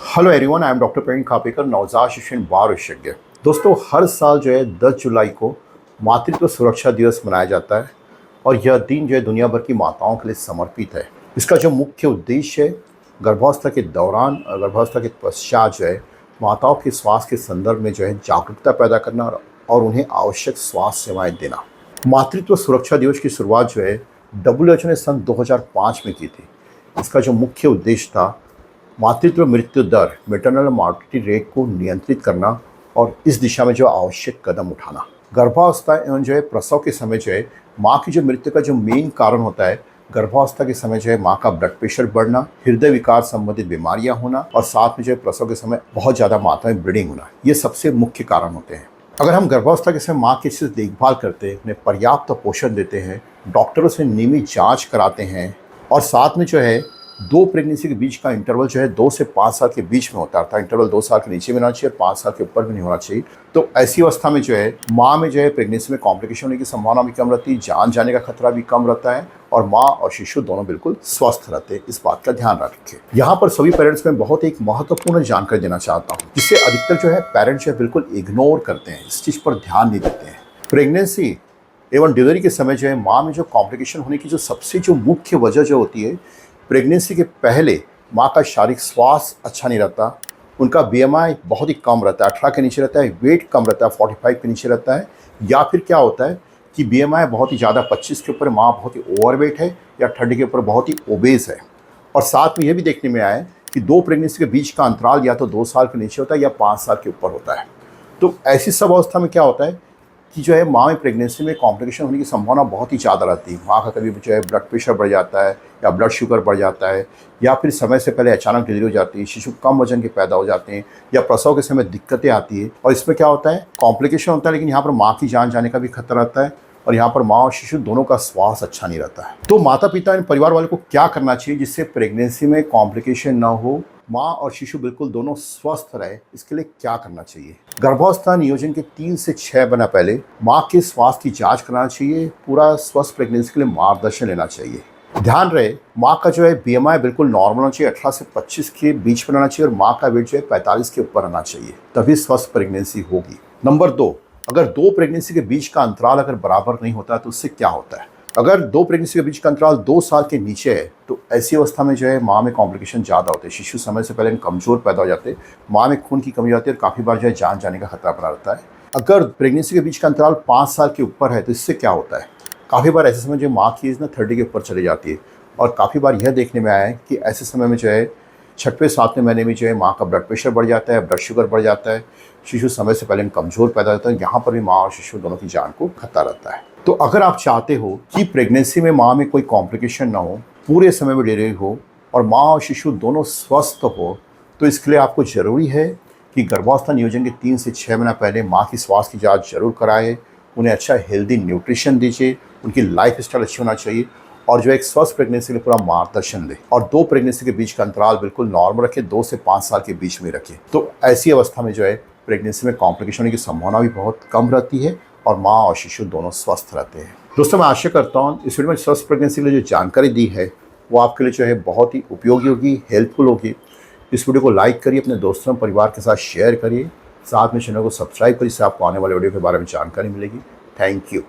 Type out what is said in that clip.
Hello everyone, I am doctor Praveen Khapekar, नवजात शिशु बाल विशेषज्ञ। दोस्तों, हर साल जो है 10 जुलाई को मातृत्व सुरक्षा दिवस मनाया जाता है और यह दिन जो है दुनिया भर की माताओं के लिए समर्पित है। इसका जो मुख्य उद्देश्य है, गर्भावस्था के दौरान और गर्भावस्था के पश्चात जो है माताओं के स्वास्थ्य के संदर्भ में जो है जागरूकता पैदा करना और उन्हें आवश्यक स्वास्थ्य सेवाएं देना। मातृत्व सुरक्षा दिवस की शुरुआत जो है WHO ने सन 2005 में की थी। इसका जो मुख्य उद्देश्य था, मातृत्व मृत्यु दर मैटरनल मॉर्टिलिटी रेट को नियंत्रित करना और इस दिशा में जो आवश्यक कदम उठाना। गर्भावस्था एवं जो है प्रसव के समय जो है माँ की जो मृत्यु का जो मेन कारण होता है, गर्भावस्था के समय जो है माँ का ब्लड प्रेशर बढ़ना, हृदय विकार संबंधित बीमारियां होना और साथ में जो है प्रसव के समय बहुत ज़्यादा मात्रा में ब्लीडिंग होना, ये सबसे मुख्य कारण होते हैं। अगर हम गर्भावस्था के समय माँ की अच्छे से देखभाल करते हैं, उन्हें पर्याप्त पोषण देते हैं, डॉक्टरों से नियमित जाँच कराते हैं और साथ में जो है 2 प्रेगनेंसी के बीच का इंटरवल जो है 2 से 5 साल के बीच में होता है। इंटरवल 2 साल के नीचे में होना चाहिए और 5 साल के ऊपर भी नहीं होना चाहिए। तो ऐसी अवस्था में जो है माँ में जो है प्रेगनेंसी में कॉम्प्लिकेशन होने की संभावना भी कम रहती है, जान जाने का खतरा भी कम रहता है और माँ और शिशु दोनों बिल्कुल स्वस्थ रहते हैं। इस बात का ध्यान रखें। यहाँ पर सभी पेरेंट्स में बहुत एक महत्वपूर्ण जानकारी देना चाहता हूँ, जिससे अधिकतर जो है पेरेंट्स जो है बिल्कुल इग्नोर करते हैं, इस चीज़ पर ध्यान नहीं देते हैं। प्रेगनेंसी एवं डिलीवरी के समय जो है माँ में जो कॉम्प्लिकेशन होने की जो सबसे जो मुख्य वजह जो होती है, प्रेगनेंसी के पहले माँ का शारीरिक स्वास्थ्य अच्छा नहीं रहता, उनका BMI बहुत ही कम रहता है, 18 के नीचे रहता है, वेट कम रहता है, 45 के नीचे रहता है, या फिर क्या होता है कि BMI बहुत ही ज़्यादा 25 के ऊपर माँ बहुत ही ओवरवेट है या 30 के ऊपर बहुत ही ओबेस है। और साथ में यह भी देखने में आया है कि 2 प्रेगनेंसी के बीच का अंतराल या तो 2 साल के नीचे होता है या 5 साल के ऊपर होता है। तो ऐसी सब अवस्था में क्या होता है कि जो है माँ में प्रेगनेंसी में कॉम्प्लिकेशन होने की संभावना बहुत ही ज़्यादा रहती है। माँ का कभी जो है ब्लड प्रेशर बढ़ जाता है या ब्लड शुगर बढ़ जाता है या फिर समय से पहले अचानक डिलीवरी हो जाती है, शिशु कम वजन के पैदा हो जाते हैं या प्रसव के समय दिक्कतें आती है। और इसमें क्या होता है, कॉम्प्लिकेशन होता है, लेकिन यहाँ पर माँ की जान जाने का भी खतरा रहता है और यहाँ पर माँ और शिशु दोनों का स्वास्थ्य अच्छा नहीं रहता है। तो माता पिता इन परिवार वालों को क्या करना चाहिए जिससे प्रेगनेंसी में कॉम्प्लिकेशन ना हो, माँ और शिशु बिल्कुल दोनों स्वस्थ रहे? इसके लिए क्या करना चाहिए? गर्भावस्था नियोजन के 3 से 6 महीना पहले माँ के स्वास्थ्य की जांच कराना चाहिए। पूरा स्वस्थ प्रेगनेंसी के लिए मार्गदर्शन लेना चाहिए। ध्यान रहे, माँ का जो है BMI बिल्कुल नॉर्मल होना चाहिए, 18 से 25 के बीच में रहना चाहिए और माँ का वेट जो है 45 के ऊपर रहना चाहिए, तभी स्वस्थ प्रेगनेंसी होगी। नंबर 2, अगर 2 प्रेगनेंसी के बीच का अंतराल अगर बराबर नहीं होता है तो उससे क्या होता है? अगर 2 प्रेगनेंसी के बीच का अंतराल 2 साल के नीचे है तो ऐसी अवस्था में जो है माँ में कॉम्प्लिकेशन ज़्यादा होते हैं, शिशु समय से पहले कमज़ोर पैदा हो जाते हैं, माँ में खून की कमी हो जाती है और काफ़ी बार जो है जान जाने का खतरा बना रहता है। अगर प्रेगनेंसी के बीच का अंतराल 5 साल के ऊपर है तो इससे क्या होता है? काफ़ी बार ऐसे समय जो माँ की एज ना 30 के ऊपर चली जाती है और काफ़ी बार यह देखने में आया है कि ऐसे समय में जो है 6वें 7वें महीने में जो है माँ का ब्लड प्रेशर बढ़ जाता है, ब्लड शुगर बढ़ जाता है, शिशु समय से पहले कमज़ोर पैदा होता है। यहाँ पर भी माँ और शिशु दोनों की जान को खतरा रहता है। तो अगर आप चाहते हो कि प्रेगनेंसी में माँ में कोई कॉम्प्लिकेशन ना हो, पूरे समय में डिलीवरी हो और माँ और शिशु दोनों स्वस्थ हो, तो इसके लिए आपको ज़रूरी है कि गर्भावस्था नियोजन के 3 से 6 महीना पहले माँ की स्वास्थ्य की जाँच जरूर कराए, उन्हें अच्छा हेल्दी न्यूट्रिशन दीजिए, उनकी लाइफ स्टाइल अच्छी होना चाहिए और जो एक स्वस्थ प्रेगनेंसी के लिए पूरा मार्गदर्शन दे और 2 प्रेगनेंसी के बीच का अंतराल बिल्कुल नॉर्मल रखें, 2 से 5 साल के बीच में रखें। तो ऐसी अवस्था में जो है प्रेगनेंसी में कॉम्प्लिकेशन होने की संभावना भी बहुत कम रहती है और माँ और शिशु दोनों स्वस्थ रहते हैं। दोस्तों, मैं आशा करता हूँ इस वीडियो में स्वस्थ प्रेगनेंसी के लिए जो जानकारी दी है वो आपके लिए जो है बहुत ही उपयोगी होगी, हेल्पफुल होगी। इस वीडियो को लाइक करिए, अपने दोस्तों परिवार के साथ शेयर करिए, साथ में चैनल को सब्सक्राइब करिए, इससे आपको आने वाले वीडियो के बारे में जानकारी मिलेगी। Thank you.